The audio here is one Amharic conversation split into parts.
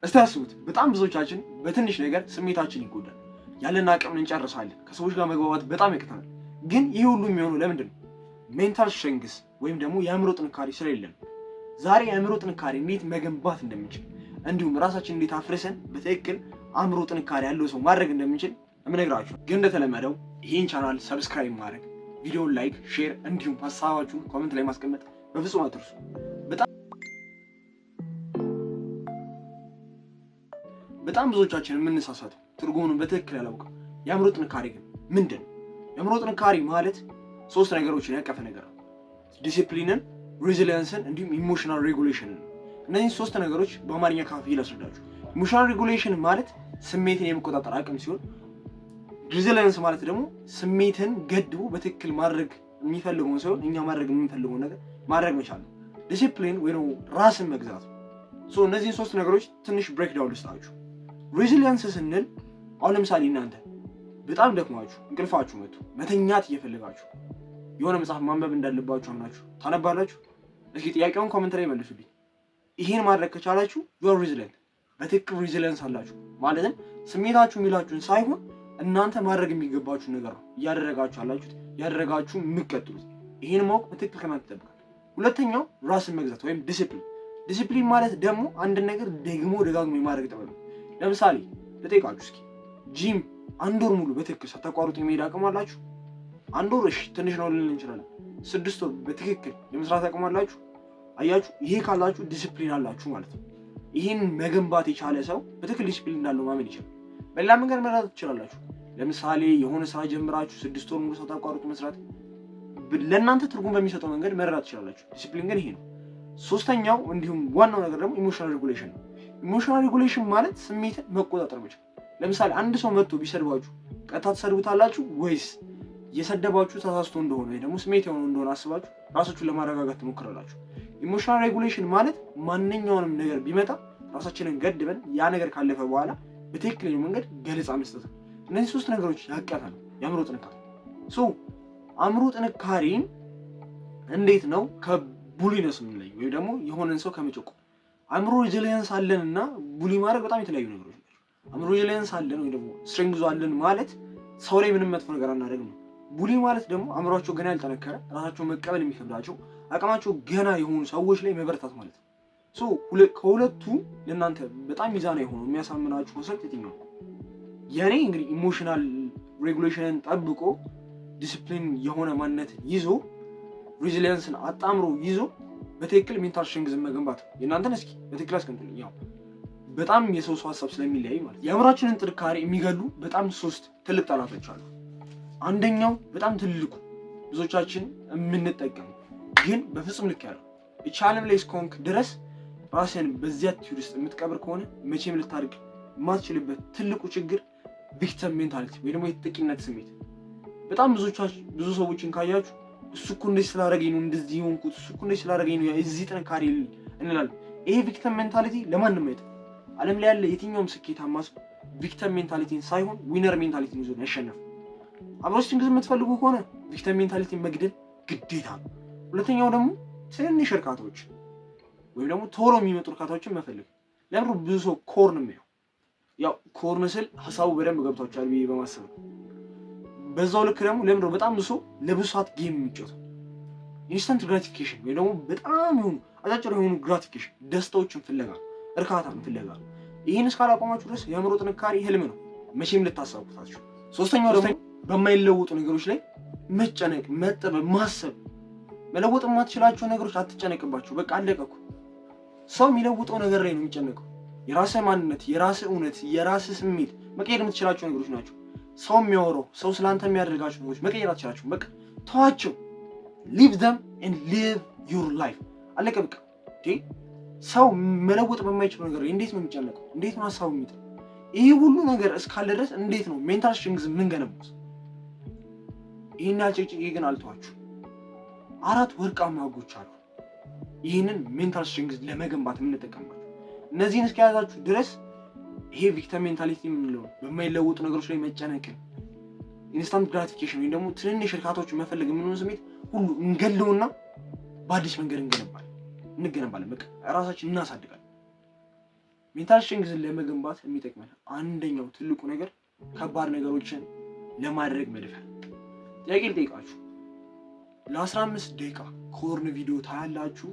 እስቲ አስቡት፣ በጣም ብዙዎቻችን በትንሽ ነገር ስሜታችን ይጎዳል። ያለን አቅም እንጨርሳለን። ከሰዎች ጋር መግባባት በጣም ያቅተናል። ግን ይህ ሁሉ የሚሆነው ለምንድን ነው? ሜንታል ስትሬንግዝ ወይም ደግሞ የአእምሮ ጥንካሬ ስለሌለን። ዛሬ የአእምሮ ጥንካሬ እንዴት መገንባት እንደምንችል እንዲሁም ራሳችን እንዴት አፍርሰን በትክክል አእምሮ ጥንካሬ ያለው ሰው ማድረግ እንደምንችል እምነግራችሁ። ግን እንደተለመደው ይህን ቻናል ሰብስክራይብ ማድረግ፣ ቪዲዮውን ላይክ፣ ሼር እንዲሁም ሀሳባችሁን ኮሜንት ላይ ማስቀመጥ በፍጹም አትርሱ። በጣም ብዙዎቻችን የምንሳሳተው ትርጉሙን በትክክል ያላውቀው የአእምሮ ጥንካሬ ግን ምንድን ነው? የአእምሮ ጥንካሬ ማለት ሶስት ነገሮችን ያቀፈ ነገር ነው። ዲሲፕሊንን፣ ሬዚሊየንስን እንዲሁም ኢሞሽናል ሬጉሌሽንን ነው። እነዚህ ሶስት ነገሮች በአማርኛ ከፋፍዬ ላስረዳችሁ። ኢሞሽናል ሬጉሌሽን ማለት ስሜትን የመቆጣጠር አቅም ሲሆን፣ ሬዚሊየንስ ማለት ደግሞ ስሜትን ገድቦ በትክክል ማድረግ የሚፈልገውን ሲሆን እኛ ማድረግ የምንፈልገውን ነገር ማድረግ መቻል ነው። ዲሲፕሊን ወይ ነው ራስን መግዛት ነው። እነዚህን ሶስት ነገሮች ትንሽ ብሬክዳውን ልስጣችሁ። ሬዚሊየንስ ስንል አሁን ለምሳሌ እናንተ በጣም ደክማችሁ እንቅልፋችሁ መጥቶ መተኛት እየፈለጋችሁ የሆነ መጽሐፍ ማንበብ እንዳለባችሁ አምናችሁ ታነባላችሁ። እስኪ ጥያቄውን ኮሜንት ላይ መልሱልኝ። ይሄን ማድረግ ከቻላችሁ ዩ አር ሬዚሊየንት፣ በትክክል ሬዚሊየንስ አላችሁ። ማለትም ስሜታችሁ የሚላችሁን ሳይሆን እናንተ ማድረግ የሚገባችሁ ነገር ነው እያደረጋችሁ አላችሁት፣ ያደረጋችሁ የምትቀጥሉት። ይሄን ማወቅ በትክክል ከእናንተ ይጠብቃል። ሁለተኛው ራስን መግዛት ወይም ዲሲፕሊን። ዲሲፕሊን ማለት ደግሞ አንድ ነገር ደግሞ ደጋግሞ የማድረግ ጥበብ ነው። ለምሳሌ ልጠይቃችሁ እስኪ ጂም አንድ ወር ሙሉ በትክክል ሳታቋርጡ የመሄድ አቅም አላችሁ? አንድ ወር እሺ ትንሽ ነው ልንል እንችላለን። 6 ወር በትክክል የመስራት አቅም አላችሁ? አያችሁ፣ ይሄ ካላችሁ ዲሲፕሊን አላችሁ ማለት ነው። ይህን መገንባት የቻለ ሰው በትክክል ዲሲፕሊን እንዳለው ማመን ይችላል። በሌላ መንገድ መረዳት ትችላላችሁ። ለምሳሌ የሆነ ስራ ጀምራችሁ 6 ወር ሙሉ ሳታቋርጡ መስራት ለእናንተ ትርጉም በሚሰጠው መንገድ መረዳት ትችላላችሁ። ዲሲፕሊን ግን ይሄ ነው። ሶስተኛው እንዲሁም ዋናው ነገር ደግሞ ኢሞሽናል ሬጉሌሽን ነው። ኢሞሽናል ሬጉሌሽን ማለት ስሜትን መቆጣጠር መቻል። ለምሳሌ አንድ ሰው መጥቶ ቢሰድባችሁ ቀጥታ ትሰድቡታላችሁ ወይስ የሰደባችሁ ተሳስቶ እንደሆነ ወይ ደግሞ ስሜት የሆነ እንደሆነ አስባችሁ ራሳችሁን ለማረጋጋት ትሞክራላችሁ? ኢሞሽናል ሬጉሌሽን ማለት ማንኛውንም ነገር ቢመጣ ራሳችንን ገድበን ያ ነገር ካለፈ በኋላ በትክክለኛው መንገድ ገለጻ መስጠት ነው። እነዚህ ሶስት ነገሮች ያቀፈ ነው የአእምሮ ጥንካሬ። አእምሮ ጥንካሬን እንዴት ነው ከቡሊነስ የምንለየው ወይም ደግሞ የሆነን ሰው ከመጨቆን? አእምሮ ሬዚሊየንስ አለን እና ቡሊ ማድረግ በጣም የተለያዩ ነገሮች ናቸው። አእምሮ ሬዚሊየንስ አለን ወይ ደግሞ ስትሬንግዝ አለን ማለት ሰው ላይ ምንም መጥፎ ነገር አናደርግም ነው። ቡሊ ማለት ደግሞ አእምሯቸው ገና ያልጠነከረ ራሳቸው መቀበል የሚከብዳቸው አቅማቸው ገና የሆኑ ሰዎች ላይ መበረታት ማለት ነው። ከሁለቱ ለእናንተ በጣም ሚዛናዊ የሆነው የሚያሳምናችሁ ኮንሰፕት የትኛው ነው? የኔ እንግዲህ ኢሞሽናል ሬጉሌሽንን ጠብቆ ዲሲፕሊን የሆነ ማንነትን ይዞ ሬዚሊየንስን አጣምሮ ይዞ በትክክል ሜንታል ስትሬንግዝን መገንባት። የእናንተን እስኪ በትክክል አስቀምጡልኝ። ያው በጣም የሰው ሀሳብ ስለሚለያይ ማለት የአእምሯችንን ጥንካሬ የሚገሉ በጣም 3 ትልቅ ጠላቶች አሉ። አንደኛው በጣም ትልቁ ብዙዎቻችን የምንጠቀመው ግን በፍጹም ልክ ያለው እቺ ዓለም ላይ እስከሆንክ ድረስ ራስን በዚያ አቲቲዩድ ውስጥ የምትቀብር ከሆነ መቼም ልታድግ የማትችልበት ትልቁ ችግር ቪክቲም ሜንታሊቲ ወይ ደግሞ የተጠቂነት ስሜት። በጣም ብዙ ሰዎችን ካያችሁ እሱ እኮ እንደዚህ ስላደረገኝ ነው እንደዚህ የሆንኩት፣ እሱ እኮ እንደዚህ ስላደረገኝ ነው እዚህ ጥንካሬ እንላለን። ይሄ ቪክቲም ሜንታሊቲ ለማንም አይጠቅም። ዓለም ላይ ያለ የትኛውም ስኬታማ ሰው ቪክቲም ሜንታሊቲን ሳይሆን ዊነር ሜንታሊቲን ይዞ ነው ያሸነፈው። አእምሮ ስትሬንግዝ የምትፈልጉ ከሆነ ቪክቲም ሜንታሊቲን መግደል ግዴታ ነው። ሁለተኛው ደግሞ ትንንሽ እርካታዎች ወይም ደግሞ ቶሎ የሚመጡ እርካታዎችን መፈለግ። ለምሩ ብዙ ሰው ኮርን ነው ያው ኮርን ስል ሀሳቡ በደንብ ገብቷችኋል ብዬ በማሰብ ነው። በዛው ልክ ደግሞ ለምንድን ነው በጣም ብዙ ሰው ለብዙ ሰዓት ጌም የሚጫወተው? ኢንስታንት ግራቲፊኬሽን ወይ ደግሞ በጣም የሆኑ አጫጭር የሆኑ ግራቲፊኬሽን ደስታዎችን ፍለጋ፣ እርካታን ፍለጋ። ይህን እስካላቆማችሁ ድረስ የአእምሮ ጥንካሬ ህልም ነው፣ መቼም ልታሳውቁታችሁ። ሶስተኛው ደግሞ በማይለወጡ ነገሮች ላይ መጨነቅ፣ መጠበብ፣ ማሰብ። መለወጥ የማትችላቸው ነገሮች አትጨነቅባቸው። በቃ አለቀኩ። ሰው የሚለውጠው ነገር ላይ ነው የሚጨነቀው። የራስህ ማንነት፣ የራስህ እውነት፣ የራስህ ስሜት መቀየር የምትችላቸው ነገሮች ናቸው። ሰው የሚያወራው ሰው ስላንተ የሚያደርጋቸው ነገሮች መቀየር አትችላቸው። በቃ ተዋቸው። live them and live your life። አለቀ በቃ። ሰው መለወጥ በማይችለው ነገር እንዴት ነው የሚጨነቀው? እንዴት ነው ሀሳቡ የሚጥለው? ይሄ ሁሉ ነገር እስካለ ድረስ እንዴት ነው ሜንታል ስትሬንግዝ የምንገነባው? ይሄን ያልጨጭቄ ግን አልተዋችሁ። 4 ወርቃማ ህጎች አሉ ይህንን ሜንታል ስትሬንግዝ ለመገንባት የምንጠቀምባቸው። እነዚህን እስከያዛችሁ ድረስ ይሄ ቪክቲም ሜንታሊቲ የምንለው በማይለወጡ ነገሮች ላይ መጨነቅን፣ ኢንስታንት ግራቲፊኬሽን ወይም ደግሞ ትንንሽ እርካታዎችን መፈለግ የምንሆን ስሜት ሁሉ እንገለውና በአዲስ መንገድ እንገነባለን። በቃ ራሳችን እናሳድጋለን። ሜንታል ስትሬንግዝን ለመገንባት የሚጠቅመን አንደኛው ትልቁ ነገር ከባድ ነገሮችን ለማድረግ መድፈር። ጥያቄ ልጠይቃችሁ፣ ለ15 ደቂቃ ኮርን ቪዲዮ ታያላችሁ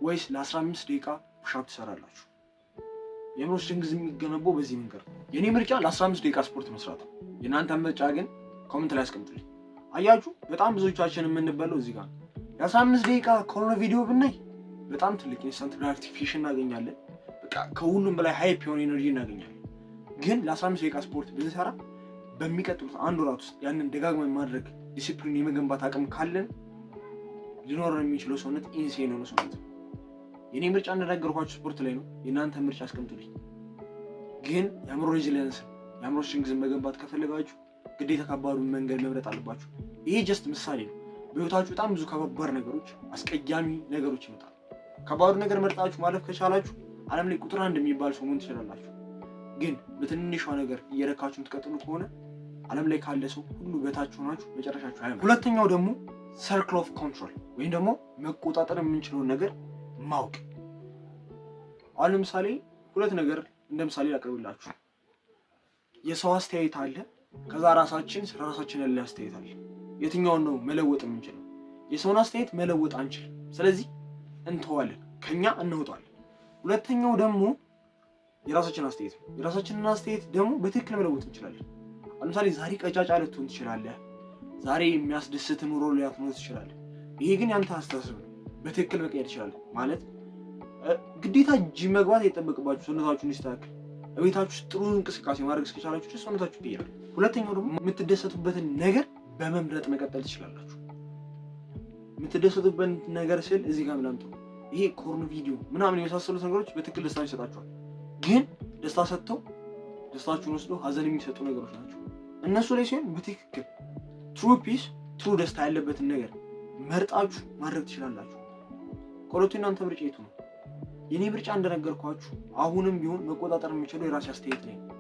ወይስ ለ15 ደቂቃ ፑሻፕ ትሰራላችሁ? የአእምሮ ስትሬንግዝ የሚገነባው በዚህ መንገድ ነው። የኔ ምርጫ ለ15 ደቂቃ ስፖርት መስራት ነው። የእናንተ ምርጫ ግን ኮሜንት ላይ አስቀምጡልኝ። አያችሁ በጣም ብዙዎቻችን የምንበለው እዚህ ጋር ለ15 ደቂቃ ኮርን ቪዲዮ ብናይ በጣም ትልቅ ኢንስታንት ግራቲፊኬሽን እናገኛለን። በቃ ከሁሉም በላይ ሃይፕ የሆነ ኤነርጂ እናገኛለን። ግን ለ15 ደቂቃ ስፖርት ብንሰራ በሚቀጥሉት አንድ ወራት ውስጥ ያንን ደጋግመን ማድረግ ዲሲፕሊን የመገንባት አቅም ካለን ሊኖረን የሚችለው ሰውነት ኢንሴን የሆነ ሰውነት ነው። የኔ ምርጫ እንደነገርኳችሁ ስፖርት ላይ ነው። የእናንተ ምርጫ አስቀምጡልኝ። ግን የአእምሮ ሬዚሊየንስን የአእምሮ ስትሬንግዝን መገንባት ከፈለጋችሁ ግዴታ ከባዱን መንገድ መምረጥ አለባችሁ። ይሄ ጀስት ምሳሌ ነው። በህይወታችሁ በጣም ብዙ ከባባድ ነገሮች፣ አስቀያሚ ነገሮች ይመጣሉ። ከባዱ ነገር መርጣችሁ ማለፍ ከቻላችሁ ዓለም ላይ ቁጥር 1 የሚባል ሰው መሆን ትችላላችሁ። ግን በትንሿ ነገር እየረካችሁ የምትቀጥሉ ከሆነ ዓለም ላይ ካለ ሰው ሁሉ በታች ሆናችሁ መጨረሻችሁ አያምርም። ሁለተኛው ደግሞ ሰርክል ኦፍ ኮንትሮል ወይም ደግሞ መቆጣጠር የምንችለውን ነገር ማወቅ። አሁን ለምሳሌ ሁለት ነገር እንደ ምሳሌ ላቅርብላችሁ። የሰው አስተያየት አለ፣ ከዛ ራሳችን ስለ ራሳችን ያለ አስተያየት አለ። የትኛውን ነው መለወጥ የምንችለው? የሰውን አስተያየት መለወጥ አንችልም። ስለዚህ እንተዋለን፣ ከኛ እንወጣለን። ሁለተኛው ደግሞ የራሳችን አስተያየት ነው። የራሳችንን አስተያየት ደግሞ በትክክል መለወጥ እንችላለን። ለምሳሌ ዛሬ ቀጫጫ ልትሆን ትችላለህ። ዛሬ የሚያስደስት ኑሮ ሊያትኖር ትችላለህ። ይሄ ግን ያንተ አስተሳሰብ ነው። በትክክል መቀየር ትችላለህ። ማለት ግዴታ ጂም መግባት አይጠበቅባችሁ ሰውነታችሁ እንዲስተካከል። በቤታችሁ ውስጥ ጥሩ እንቅስቃሴ ማድረግ እስከቻላችሁ ድረስ ሰውነታችሁ ይቀየራል። ሁለተኛው ደግሞ የምትደሰቱበትን ነገር በመምረጥ መቀጠል ትችላላችሁ። የምትደሰቱበት ነገር ስል እዚህ ጋር ምናምን ይሄ ኮርን ቪዲዮ ምናምን የመሳሰሉት ነገሮች በትክክል ደስታ ይሰጣችኋል። ግን ደስታ ሰጥተው ደስታችሁን ወስደው ሀዘን የሚሰጡ ነገሮች ናቸው። እነሱ ላይ ሲሆን በትክክል ትሩ ፒስ ትሩ ደስታ ያለበትን ነገር መርጣችሁ ማድረግ ትችላላችሁ። ከሁለቱ እናንተ ምርጫ የቱ ነው? የኔ ምርጫ እንደነገርኳችሁ አሁንም ቢሆን መቆጣጠር የሚችለው የራሴ አስተያየት ላይ ነው።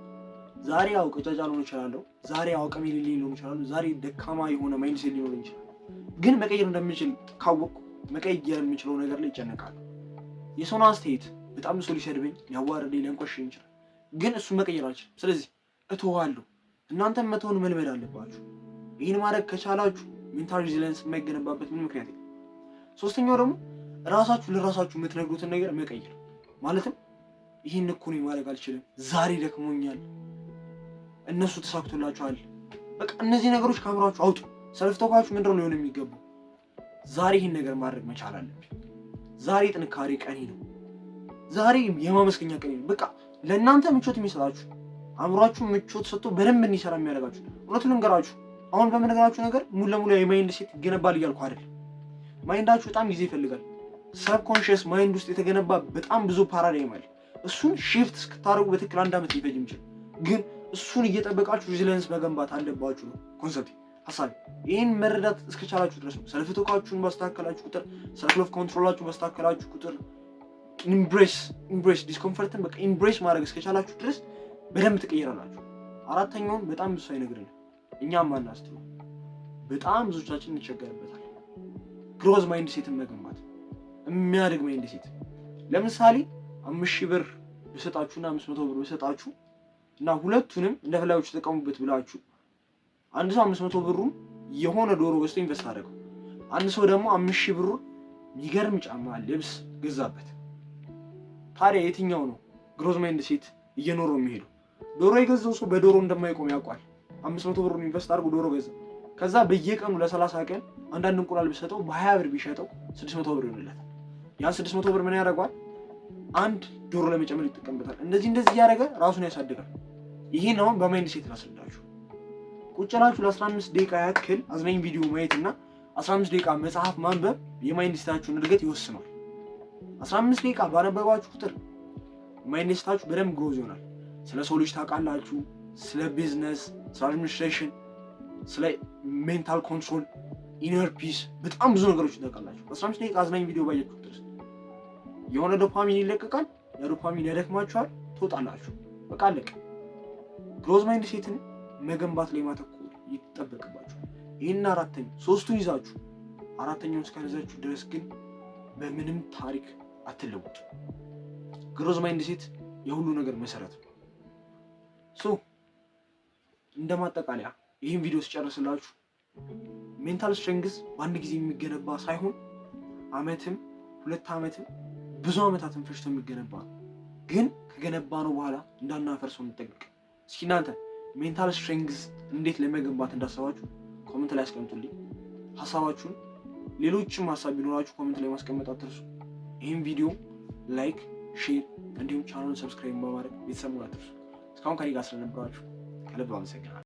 ዛሬ ያው ቀጫጫ ልሆን እችላለሁ። ዛሬ ያው አቅም የሌለኝ ልሆን እችላለሁ። ዛሬ ደካማ የሆነ ማይንድሴት ሊኖረኝ ይችላል። ግን መቀየር እንደምችል ካወቅኩ መቀየር የምችለው ነገር ላይ ይጨነቃል። የሰውን አስተያየት በጣም ሰው ሊሰድበኝ፣ ሊያዋርደኝ፣ ሊያንቋሽኝ ይችላል። ግን እሱን መቀየር አልችልም። ስለዚህ እተዋለሁ። እናንተም መተውን መልመድ አለባችሁ። ይህን ማድረግ ከቻላችሁ ሜንታል ሬዚሊየንስ የማይገነባበት ምን ምክንያት የለም። ሶስተኛው ደግሞ ራሳችሁ ለራሳችሁ የምትነግሩትን ነገር መቀየር። ማለትም ይህን እኮ እኔ ማድረግ አልችልም፣ ዛሬ ደክሞኛል፣ እነሱ ተሳክቶላችኋል። በቃ እነዚህ ነገሮች ከአእምሯችሁ አውጡ። ሰልፍቶካችሁ ምንድን ነው ሊሆን የሚገባው? ዛሬ ይህን ነገር ማድረግ መቻል አለብኝ። ዛሬ ጥንካሬ ቀኔ ነው። ዛሬ የማመስገኛ ቀኔ ነው። በቃ ለእናንተ ምቾት የሚሰጣችሁ አእምሯችሁ ምቾት ሰጥቶ በደንብ እንዲሰራ የሚያደርጋችሁ። እውነቱን ልንገራችሁ፣ አሁን በምነግራችሁ ነገር ሙሉ ለሙሉ የማይንድ ሴት ይገነባል እያልኩ አይደለም። ማይንዳችሁ በጣም ጊዜ ይፈልጋል። ሰብኮንሽስ ማይንድ ውስጥ የተገነባ በጣም ብዙ ፓራዳይም አለ። እሱን ሺፍት እስክታደርጉ በትክክል 1 ዓመት ሊፈጅ ይችላል። ግን እሱን እየጠበቃችሁ ሬዚሊየንስ መገንባት አለባችሁ ነው ኮንሰፕት ሀሳብ። ይህን መረዳት እስከቻላችሁ ድረስ ነው ሰልፍቶካችሁን ባስተካከላችሁ ቁጥር፣ ሰርክል ኦፍ ኮንትሮላችሁን ባስተካከላችሁ ቁጥር ኢምብሬስ ዲስኮምፈርትን በቃ ኢምብሬስ ማድረግ እስከቻላችሁ ድረስ በደንብ ትቀይራላችሁ። አራተኛውን በጣም ብዙ አይነግርንም፣ እኛም አናስተውለው። በጣም ብዙዎቻችን እንቸገርበታል። ግሮዝ ማይንድ ሴትን መገንባት፣ የሚያድግ ማይንድ ሴት። ለምሳሌ 5,000 ብር ብሰጣችሁና 500 ብር ብሰጣችሁ እና ሁለቱንም እንደፈለጋችሁ ተጠቀሙበት ብላችሁ አንድ ሰው 500 ብሩን የሆነ ዶሮ ገዝቶ ኢንቨስት አደረገው። አንድ ሰው ደግሞ 5,000 ብሩን የሚገርም ጫማ፣ ልብስ ገዛበት። ታዲያ የትኛው ነው ግሮዝ ማይንድ ሴት እየኖረው የሚሄደው? ዶሮ የገዛው ሰው በዶሮ እንደማይቆም ያውቃል። 500 ብሩን ኢንቨስት አድርጎ ዶሮ ገዛ። ከዛ በየቀኑ ለ30 ቀን አንዳንድ እንቁላል ቢሰጠው በ20 ብር ቢሸጠው 600 ብር ይሆንለታል። ያን 600 ብር ምን ያደርገዋል? አንድ ዶሮ ለመጨመር ይጠቀምበታል። እንደዚህ እያደረገ ራሱን ያሳድጋል። ይሄን አሁን በማይንድ ሴት ላስረዳችሁ። ቁጭ ብላችሁ ለ15 ደቂቃ ያክል አዝናኝ ቪዲዮ ማየትና 15 ደቂቃ መጽሐፍ ማንበብ የማይንድ ሴታችሁን እድገት ይወስናል። 15 ደቂቃ ባነበባችሁ ቁጥር ማይንድ ሴታችሁ በደንብ ግሮዝ ይሆናል። ስለ ሰው ልጅ ታውቃላችሁ፣ ስለ ቢዝነስ፣ ስለ አድሚኒስትሬሽን፣ ስለ ሜንታል ኮንትሮል፣ ኢነር ፒስ፣ በጣም ብዙ ነገሮች ታውቃላችሁ። 15 ደቂቃ አዝናኝ ቪዲዮ ባያችሁ ቁጥር የሆነ ዶፓሚን ይለቀቃል። የዶፓሚን ያደክማችኋል፣ ትወጣላችሁ። በቃ አለቀ። ግሮዝ ማይንድ ሴትን መገንባት ላይ ማተኮር ይጠበቅባችሁ። ይሄን ሶስቱን ይዛችሁ አራተኛውን እስከያዛችሁ ድረስ ግን በምንም ታሪክ አትለውጡ። ግሮዝ ማይንድ ሴት የሁሉ ነገር መሰረት ነው። እንደማጠቃለያ ይህን ቪዲዮ ስጨርስላችሁ ሜንታል ስትሬንግዝ በአንድ ጊዜ የሚገነባ ሳይሆን አመትም 2 ዓመትም ብዙ ዓመታትን ፈጅቶ የሚገነባ ነው። ግን ከገነባ ነው በኋላ እንዳናፈርሰው እንጠንቀቅ። እስኪ እናንተ ሜንታል ስትሬንግዝ እንዴት ለመገንባት እንዳሰባችሁ ኮሜንት ላይ አስቀምጡልኝ ሀሳባችሁን። ሌሎችም ሀሳብ ቢኖራችሁ ኮሜንት ላይ ማስቀመጥ አትርሱ። ይህን ቪዲዮ ላይክ፣ ሼር እንዲሁም ቻናሉን ሰብስክራይብ በማድረግ ቤተሰቡን አትርሱ። እስካሁን ከኔ ጋር ስለነበራችሁ ከልብ አመሰግናለሁ።